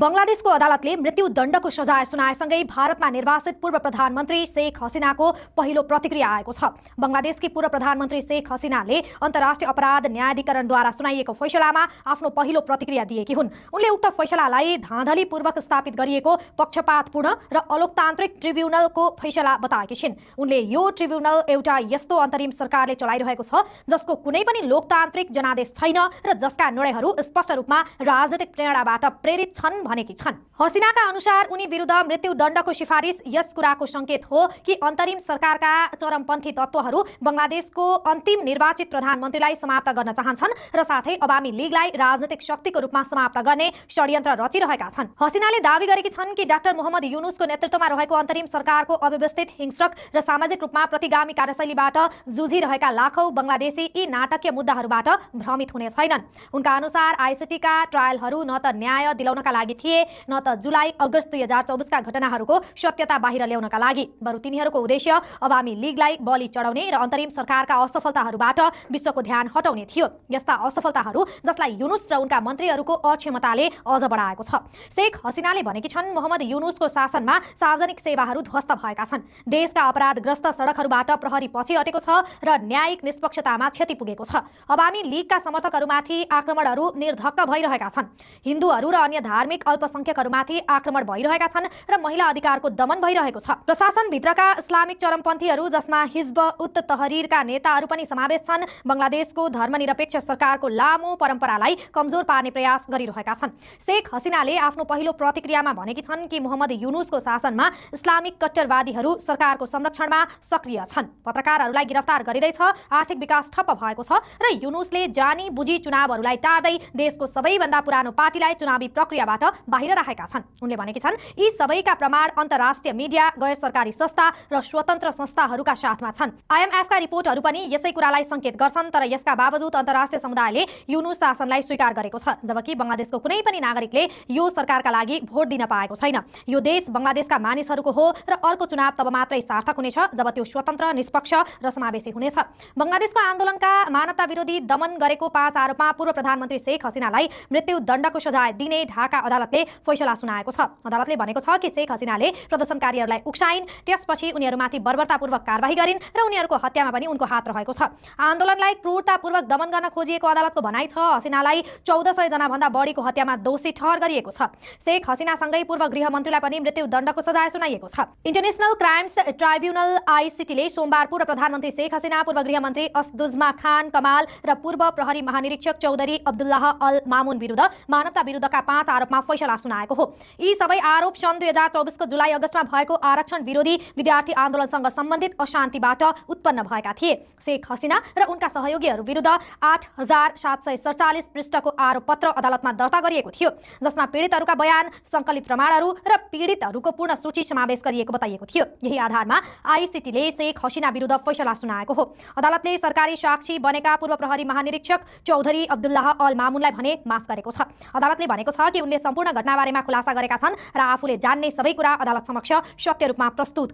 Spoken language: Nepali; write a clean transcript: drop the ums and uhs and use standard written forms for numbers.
बंगलादेशको अदालतले मृत्युदण्डको सजाय सुनाएसँगै भारतमा निर्वासित पूर्व प्रधानमन्त्री शेख हसिनाको पहिलो प्रतिक्रिया आएको छ। बंगलादेशकी पूर्व प्रधानमन्त्री शेख हसिनाले अन्तर्राष्ट्रिय अपराध न्यायाधिकरणद्वारा सुनाइएको फैसलामा आफ्नो पहिलो प्रतिक्रिया दिएकी हुन्। उनले उक्त फैसलालाई धाँधलीपूर्वक स्थापित गरिएको पक्षपातपूर्ण र अलोकतान्त्रिक ट्रिब्युनलको फैसला बताएकी छिन्। उनले यो ट्रिब्युनल एउटा यस्तो अन्तरिम सरकारले चलाइरहेको छ जसको कुनै पनि लोकतान्त्रिक जनादेश छैन र जसका निर्णयहरू स्पष्ट रूपमा राजनीतिक प्रेरणाबाट प्रेरित छन् भनेकी छन्। हसिनाका अनुसार उनी विरुद्ध मृत्युदण्डको सिफारिस यस कुराको संकेत हो कि अन्तरिम सरकारका चरमपन्थी तत्त्वहरू बंगलादेशको अन्तिम निर्वाचित प्रधानमन्त्रीलाई समाप्त गर्न चाहन्छन् र साथै अवामी लीगलाई राजनीतिक शक्तिको रूपमा समाप्त गर्ने षड्यन्त्र रचिरहेका छन्। हसिनाले दावी गरेकी छन् कि डाक्टर मोहम्मद युनुसको नेतृत्वमा रहेको अन्तरिम सरकारको अव्यवस्थित, हिंस्रक र सामाजिक रूपमा प्रतिगामी कार्यशैलीबाट जुझिरहेका लाखौं बंगलादेशी यी नाटकीय मुद्दाहरूबाट भ्रमित हुने छैनन्। उनका अनुसार आईसीटीका ट्रायलहरू न त न्याय दिलाउनका लागि थिए न त जुलाई अगस्त 2024 का घटनाहरूको सत्यता बाहिर ल्याउनका लागि, बरु तिनीहरूको उद्देश्य अवामी लीगलाई बलि चढाउने र अन्तरिम सरकारका असफलताहरूबाट विश्वको ध्यान हटाउने थियो। यस्ता असफलताहरू जसलाई युनुस र उनका मन्त्रीहरूको अक्षमताले अझ बढाएको छ। शेख हसिनाले भनेकी छन्, मोहम्मद युनुसको शासनमा सार्वजनिक सेवाहरू ध्वस्त भएका छन्, देशका अपराधग्रस्त सडकहरूबाट प्रहरी पछि हटेको छ र न्यायिक निष्पक्षतामा क्षति पुगेको छ। अवामी लीगका समर्थकहरूमाथि आक्रमणहरू निर्धक्क भइरहेका छन्। हिन्दूहरू र अन्य धार्मिक अल्पसंख्यकहरूमाथि आक्रमण भइरहेका छन् र महिला अधिकारको दमन भइरहेको छ। प्रशासनभित्रका इस्लामिक चरमपन्थीहरू जसमा हिज्ब उत तहरीरका नेताहरू पनि समावेश छन्, बंगलादेशको धर्मनिरपेक्ष सरकारको लामो परम्परालाई कमजोर पार्ने प्रयास गरिरहेका छन्। शेख हसिनाले आफ्नो पहिलो प्रतिक्रियामा भनेकी छन् कि मोहम्मद युनुसको शासनमा इस्लामिक कट्टरवादीहरू सरकारको संरक्षणमा सक्रिय छन्, पत्रकारहरूलाई गिरफ्तार गरिँदैछ, आर्थिक विकास ठप्प भएको छ र युनुसले जानी बुझी चुनावहरूलाई टार्दै देशको सबैभन्दा पुरानो पार्टीलाई चुनावी प्रक्रियाबाट बाहिर राखेका छन्। उनले भनेकी छन्, यी सबैका प्रमाण अन्तर्राष्ट्रिय मिडिया, गैर सरकारी संस्था र स्वतन्त्र संस्थाहरूका साथमा छन्। आईएमएफका रिपोर्टहरू पनि यसै कुरालाई संकेत गर्छन्, तर यसका बावजुद अन्तर्राष्ट्रिय समुदायले युनुस शासनलाई स्वीकार गरेको छ, जबकि बंगलादेशको कुनै पनि नागरिकले यो सरकारका लागि भोट दिन पाएको छैन। यो देश बंगलादेशका मानिसहरूको हो र अर्को चुनाव तब मात्रै सार्थक हुनेछ जब त्यो स्वतन्त्र, निष्पक्ष र समावेशी हुनेछ। बंगलादेशको आन्दोलनका मानवता विरोधी दमन गरेको 5 आरोपमा पूर्व प्रधानमन्त्री शेख हसिनालाई मृत्युदण्डको सजाय दिने ढाका अदालतले फैसला सुनाएको छ। अदालतले भनेको छ कि शेख हसिनाले प्रदर्शनकारीहरूलाई उक्साइन्, त्यसपछि उनीहरूमाथि बर्बरतापूर्वक कारबाही गरिन् र उनीहरूको हत्यामा पनि उनको हात रहेको छ। आन्दोलनलाई क्रूरतापूर्वक दमन गर्न खोजिएको अदालतको भनाइ छ। हसिनालाई 1400 जना भन्दा बढीको हत्यामा दोषी ठहर गरिएको छ। शेख हसिनासँगै पूर्व गृहमन्त्रीलाई पनि मृत्युदण्डको सजाय सुनाइएको छ। इन्टरनेशनल क्राइम्स ट्राइब्युनल आईसीटीले सोमबार पूर्व प्रधानमन्त्री शेख हसिना, पूर्व गृहमन्त्री असदुज्मा खान कमाल र पूर्व प्रहरी महानिरीक्षक चौधरी अब्दुल्लाह अल मामुन विरुद्ध मानवता विरुद्धका 5 आरोपमा फैसला सुनाएको हो। यी सबै आरोप सन् 2024 को जुलाई अगस्तमा भएको आरक्षण विरोधी विद्यार्थी आन्दोलनसँग सम्बन्धित अशान्तिबाट उत्पन्न भएका थिए। शेख हसिना र उनका सहयोगीहरू विरुद्ध 8747 पृष्ठको आरोप पत्र अदालतमा दर्ता गरिएको थियो, जसमा पीडितहरूका बयान, सङ्कलित प्रमाणहरू र पीडितहरूको पूर्ण सूची समावेश गरिएको बताइएको थियो। यही आधारमा आईसीटीले शेख हसिना विरुद्ध फैसला सुनाएको हो। अदालतले सरकारी साक्षी बनेका पूर्व प्रहरी महानिरीक्षक चौधरी अब्दुल्लाह अल मामुनलाई भने माफ गरेको छ। अदालतले भनेको छ कि उनले सम्पूर्ण घटनाबारेमा खुलासा गरेका छन् र आफूले जान्ने सबै कुरा अदालत समक्ष सत्य रूपमा प्रस्तुत